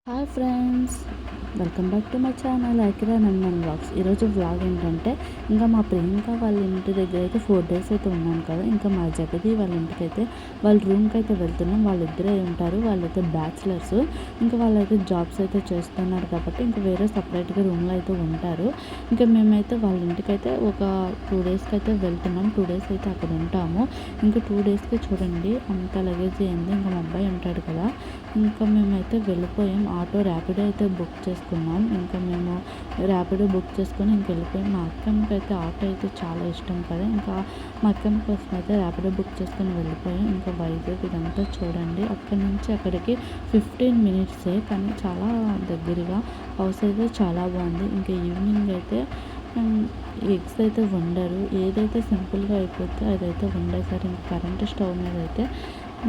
Hi friends, welcome back to my channel Aikira Nandan vlogs. ఈరోజు vlog ఏంటంటే ఇంకా మా ప్రియాంక వాళ్ళ ఇంటి దగ్గర అయితే 4 days అయితే ఉన్నాను కదా. ఇంకా మా జగతి వాళ్ళ ఇంటికి అయితే వాళ్ళ రూమ్కి అయితే వెళ్తున్నాం. వాళ్ళిద్దరే ఉంటారు, వాళ్ళైతే బ్యాచిలర్స్. ఇంకా వాళ్ళైతే జాబ్స్ అయితే చేస్తున్నారు కాబట్టి ఇంకా వేరే సపరేట్గా రూమ్లో అయితే ఉంటారు. ఇంకా మేమైతే వాళ్ళ ఇంటికి అయితే ఒక 2 daysకి అయితే వెళ్తున్నాం. 2 days అయితే అక్కడ ఉంటాము. ఇంకా 2 daysకి చూడండి అంత లగేజ్ అయింది. ఇంకా మా అబ్బాయి ఉంటాడు కదా, ఇంకా మేమైతే వెళ్ళిపోయాం. ఆటో ర్యాపిడో అయితే బుక్ చేసుకున్నాం. ఇంకా మేము ర్యాపిడో బుక్ చేసుకొని ఇంక వెళ్ళిపోయాం. మా అక్కమ్మకి అయితే ఆటో అయితే చాలా ఇష్టం కదా. ఇంకా మా అక్కమ్మ కోసం అయితే ర్యాపిడో బుక్ చేసుకొని వెళ్ళిపోయాం. ఇంకా వైజాగ్ ఇదంతా చూడండి, అక్కడి నుంచి అక్కడికి 15 minutes, కానీ చాలా దగ్గరగా. హౌస్ అయితే చాలా బాగుంది. ఇంకా ఈవినింగ్ అయితే ఎగ్స్ అయితే వండారు. ఏదైతే సింపుల్గా అయిపోతే అదైతే వండేసారు. ఇంకా కరెంటు స్టవ్ మీద అయితే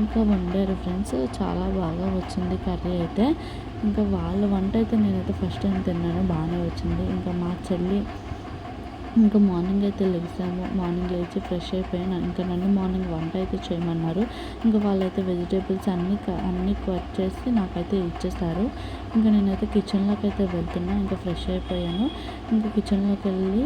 ఇంకా వండారు ఫ్రెండ్స్. చాలా బాగా వచ్చింది కర్రీ అయితే. ఇంకా వాళ్ళ వంట అయితే నేనైతే ఫస్ట్ టైం తిన్నాను, బాగానే వచ్చింది. ఇంకా మా చెల్లి ఇంకా మార్నింగ్ అయితే లెగిసాము. మార్నింగ్ లేచి ఫ్రెష్ అయిపోయాను. ఇంకా నన్ను మార్నింగ్ వంట అయితే చేయమన్నారు. ఇంకా వాళ్ళైతే వెజిటేబుల్స్ అన్నీ కట్ చేసి నాకైతే ఇచ్చేసారు. ఇంకా నేనైతే కిచెన్లోకి అయితే వెళ్తున్నా. ఇంకా ఫ్రెష్ అయిపోయాను. ఇంకా కిచెన్లోకి వెళ్ళి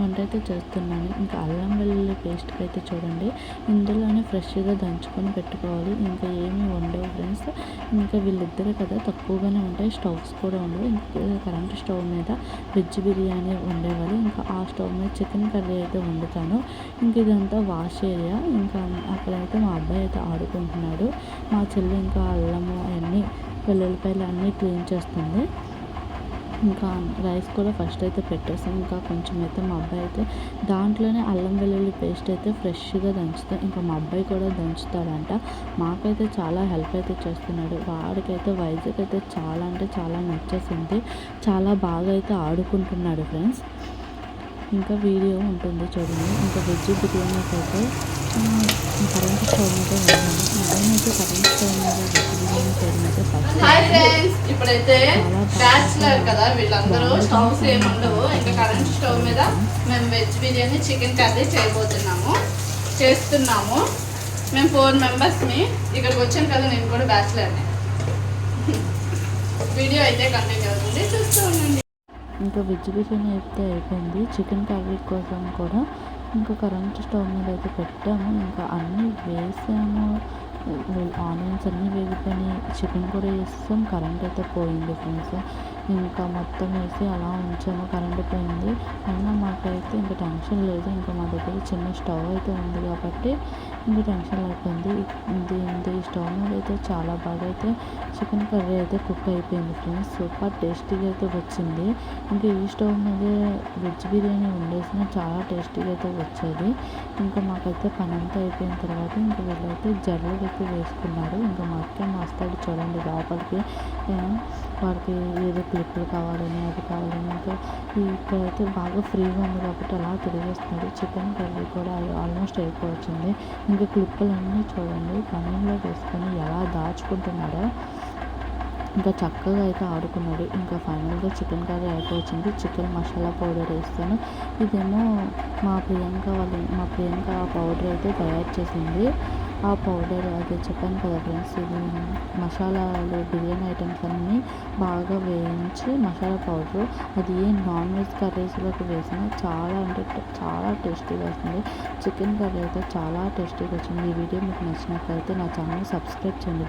వంట అయితే చేస్తున్నాను. ఇంకా అల్లం వెల్లుల్లి పేస్ట్కి అయితే చూడండి ఇందులోనే ఫ్రెష్గా దంచుకొని పెట్టుకోవాలి. ఇంకా ఏమీ ఉండవు ఫ్రెండ్స్. ఇంకా వీళ్ళిద్దరే కదా, తక్కువగానే ఉంటాయి. స్టవ్స్ కూడా ఉండవు. ఇంకా కరెంటు స్టవ్ మీద వెజ్ బిర్యానీ వండేవాళ్ళు. ఇంకా ఆ స్టవ్ మీద చికెన్ కర్రీ అయితే వండుతాను. ఇంక ఇదంతా వాష్ ఏరియా. ఇంకా అక్కడైతే మా అబ్బాయి అయితే ఆడుకుంటున్నాడు. మా చెల్లి ఇంకా అల్లము అవన్నీ వెల్లుల్లిపాయలు అన్నీ క్లీన్ చేస్తుంది. ఇంకా రైస్ కూడా ఫస్ట్ అయితే పెట్టేసాం. ఇంకా కొంచెం అయితే మా అబ్బాయి అయితే దాంట్లోనే అల్లం వెల్లుల్లి పేస్ట్ అయితే ఫ్రెష్గా దంచుతాం. ఇంకా మా అబ్బాయి కూడా దంచుతాడంట. మాకైతే చాలా హెల్ప్ అయితే చేస్తున్నాడు. వాడికైతే వైజాగ్ అయితే చాలా అంటే చాలా నచ్చేసింది. చాలా బాగా అయితే ఆడుకుంటున్నాడు ఫ్రెండ్స్. ఇంకా వీడియో ఉంటుంది చూడండి. ఇంకా వెజ్ బిర్యానీకి అయితే కరెంట్ స్టవ్ మీద వండాను. నేనైతే కరెంట్ స్టవ్ మీద వెజ్ బిర్యానీ చేయడం అయితే ఫస్ట్ ఇప్పుడైతే బ్యాచిలర్ కదా వీళ్ళందరూ, స్టవ్స్ ఏమి ఉండవు. ఇంకా కరెంట్ స్టవ్ మీద మేము వెజ్ బిర్యానీ చికెన్ కర్రీ చేస్తున్నాము. మేము 4 members ఇక్కడికి వచ్చాను కదా, నేను కూడా బ్యాచిలర్ని. వీడియో అయితే కంటిన్యూ అవుతుంది, చూస్తూ ఉండండి. ఇంకా వెజ్ బిర్యానీ అయితే అయిపోయింది. చికెన్ కర్రీ కోసం కూడా ఇంకా కరెంట్ స్టవ్ మీద అయితే పెట్టాము. ఇంకా అన్నీ వేసాము. ఆనియన్స్ అన్నీ వేగిపోయినాయి. చికెన్ కూడా వేసాం. కరెంట్ అయితే పోయింది ఫ్రెండ్స్. ఇంకా మొత్తం వేసి అలా ఉంచాము. కరెంట్ పోయింది అయినా మాకైతే ఇంకా టెన్షన్ లేదు. ఇంకా మా దగ్గర చిన్న స్టవ్ అయితే ఉంది కాబట్టి ఇంకా టెన్షన్ అయిపోయింది. ఇది స్టవ్ మీద అయితే చాలా బాగా అయితే చికెన్ కర్రీ అయితే కుక్ అయిపోయింది ఫ్రెండ్స్. సూపర్ టేస్టీగా అయితే వచ్చింది. ఇంకా ఈ స్టవ్ మీద వెజ్ బిర్యానీ వండేసిన చాలా టేస్టీగా అయితే వచ్చేది. ఇంకా మాకైతే పని అంతా అయిపోయిన తర్వాత ఇంకా వీళ్ళైతే జల్లు అయితే వేసుకున్నారు. ఇంకా మా అక్క వస్తాడు చూడండి లోపలికి. వాడికి ఏదో క్లిప్పులు కావాలని అది కావాలని ఇంకా ఇక్కడైతే బాగా ఫ్రీగా ఉంది కాబట్టి అలా తిరిగేస్తున్నాడు. చికెన్ కర్రీ కూడా ఆల్మోస్ట్ అయిపోవచ్చింది. ఇంకా క్లిప్పులన్నీ చూడండి పన్నీర్లో వేసుకొని ఎలా దాచుకుంటున్నాడో. ఇంకా చక్కగా అయితే ఆడుకున్నాడు. ఇంకా ఫైనల్గా చికెన్ కర్రీ అయిపోయింది. చికెన్ మసాలా పౌడర్ వేస్తాను. ఇదేమో మా ప్రియాంక ఆ పౌడర్ అయితే తయారు చేసింది. ఆ పౌడర్ అదే చెప్పాను కదా ఫ్రెండ్స్, ఇది మసాలాలు బిర్యానీ ఐటమ్స్ అన్నీ బాగా వేయించి మసాలా పౌడరు అది నాన్ వెజ్ కర్రీస్లోకి వేసిన చాలా అంటే చాలా టేస్టీగా వస్తుంది. చికెన్ కర్రీ అయితే చాలా టేస్టీగా వచ్చింది. ఈ వీడియో మీకు నచ్చినట్లయితే నా ఛానల్ సబ్స్క్రైబ్ చేయండి.